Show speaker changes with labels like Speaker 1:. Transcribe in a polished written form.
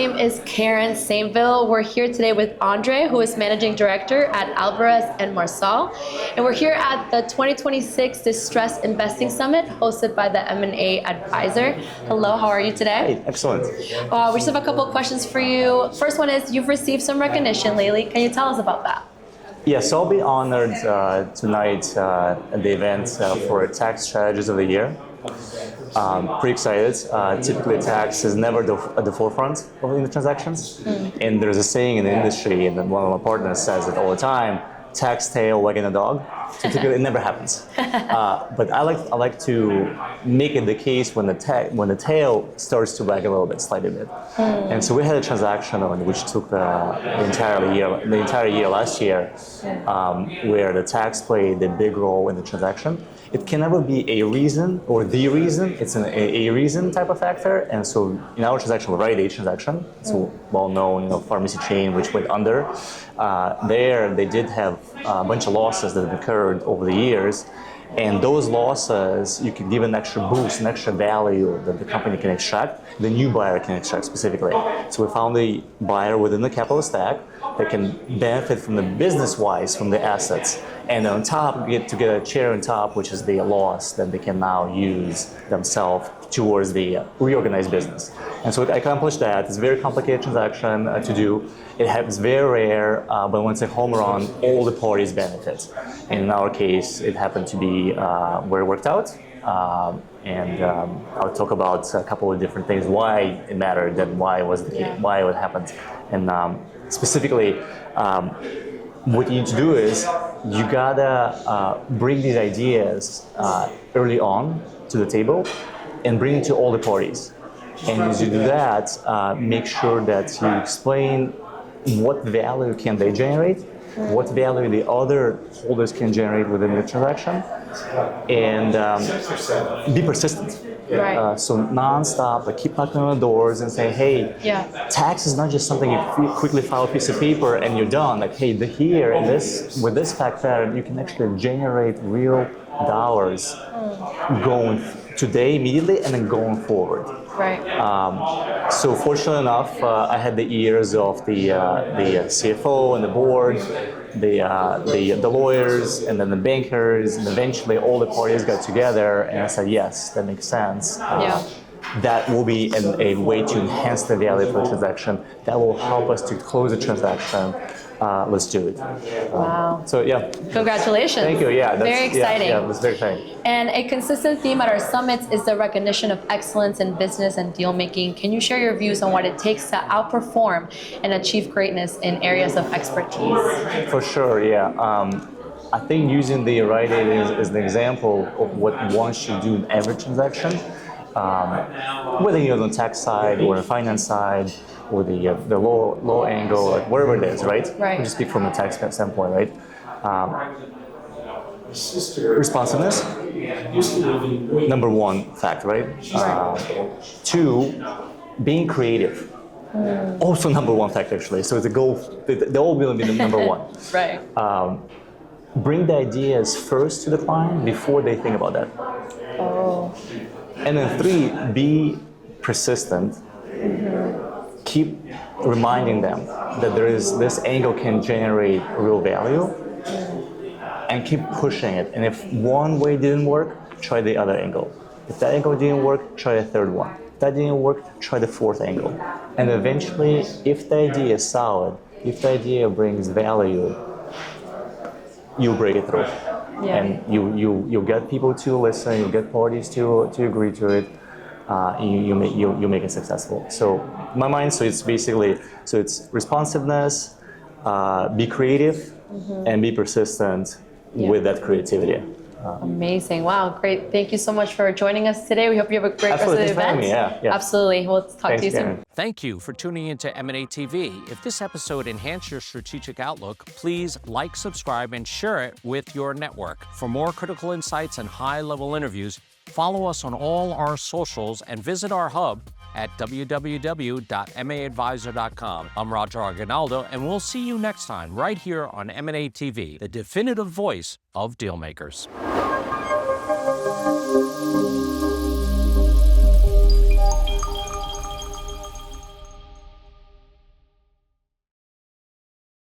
Speaker 1: name is Karen Saintville. We're here today with Andrey, who is Managing Director at Alvarez and Marsal. And we're here at the 2026 Distressed Investing Summit hosted by the M&A Advisor. Hello, how are you today?
Speaker 2: Hey, excellent.
Speaker 1: We just have a couple of questions for you. First one is, you've received some recognition lately. Can you tell us about that?
Speaker 2: Yes, I'll be honored tonight at the event for Tax Strategies of the Year. Pretty excited. Typically, tax is never at the forefront in the transactions. And there's a saying in the industry, and one of my partners says it all the time, tax tail wagging a dog. So typically, it never happens. But I like to make it the case when the tail starts to wag a little bit, slightly bit. And so we had a transaction which took the entire year last year, where the tax played a big role in the transaction. It can never be a reason or the reason. It's a reason type of factor. And so in our transaction, we're Rite Aid transaction. It's a well-known pharmacy chain which went under. There, they did have a bunch of losses that have occurred over the years. And those losses, you can give an extra boost, an extra value that the company can extract, the new buyer can extract specifically. So we found a buyer within the capital stack that can benefit from the business-wise from the assets. And on top, get a share on top, which is the loss that they can now use themselves towards the reorganized business. And so I accomplished that. It's a very complicated transaction to do. It happens very rare, but when it's a home run, all the parties benefit. And in our case, it happened to be where it worked out. And I'll talk about a couple of different things, why it mattered and why it happened. And specifically, what you need to do is you gotta bring these ideas early on to the table and bring it to all the parties. And as you do that, make sure that you explain what value can they generate, what value the other holders can generate within the transaction, and be persistent.
Speaker 1: Right.
Speaker 2: So non-stop, keep knocking on the doors and say, hey, tax is not just something you quickly file a piece of paper and you're done. Like, hey, with this fact pattern, you can actually generate real dollars going today, immediately, and then going forward.
Speaker 1: Right.
Speaker 2: So fortunately enough, I had the ears of the CFO and the board, the lawyers, and then the bankers, and eventually all the parties got together, and I said, yes, that makes sense. That will be a way to enhance the value for the transaction. That will help us to close the transaction. Let's do it.
Speaker 1: Wow.
Speaker 2: So yeah.
Speaker 1: Congratulations.
Speaker 2: Thank you. Yeah.
Speaker 1: Very exciting.
Speaker 2: Yeah, that's very exciting.
Speaker 1: And a consistent theme at our summits is the recognition of excellence in business and deal making. Can you share your views on what it takes to outperform and achieve greatness in areas of expertise?
Speaker 2: For sure. Yeah. I think using the Rite Aid as an example of what one should do in every transaction, whether you're on the tax side or the finance side, or the low angle, like wherever it is, right?
Speaker 1: Right.
Speaker 2: We just speak from a tax standpoint, right? Responsiveness, number one fact, right? Two, being creative, also number one fact actually. So the goal, they all will be the number one.
Speaker 1: Right.
Speaker 2: Bring the ideas first to the client before they think about that.
Speaker 1: Oh.
Speaker 2: And then three, be persistent. Keep reminding them that this angle can generate real value, and keep pushing it. And if one way didn't work, try the other angle. If that angle didn't work, try a third one. If that didn't work, try the fourth angle. And eventually, if the idea is solid, if the idea brings value, you'll break it through.
Speaker 1: Yeah.
Speaker 2: And you'll get people to listen, you'll get parties to agree to it. You make it successful. So in my mind, so it's basically, it's responsiveness, be creative, and be persistent with that creativity.
Speaker 1: Amazing. Wow, great. Thank you so much for joining us today. We hope you have a great rest of the event.
Speaker 2: Yeah.
Speaker 1: Absolutely. We'll talk to you soon.
Speaker 3: Thank you for tuning into M&A TV. If this episode enhanced your strategic outlook, please like, subscribe, and share it with your network. For more critical insights and high-level interviews, follow us on all our socials and visit our hub at www.maadvisor.com. I'm Roger Argonaldo, and we'll see you next time right here on M&A TV, the definitive voice of dealmakers.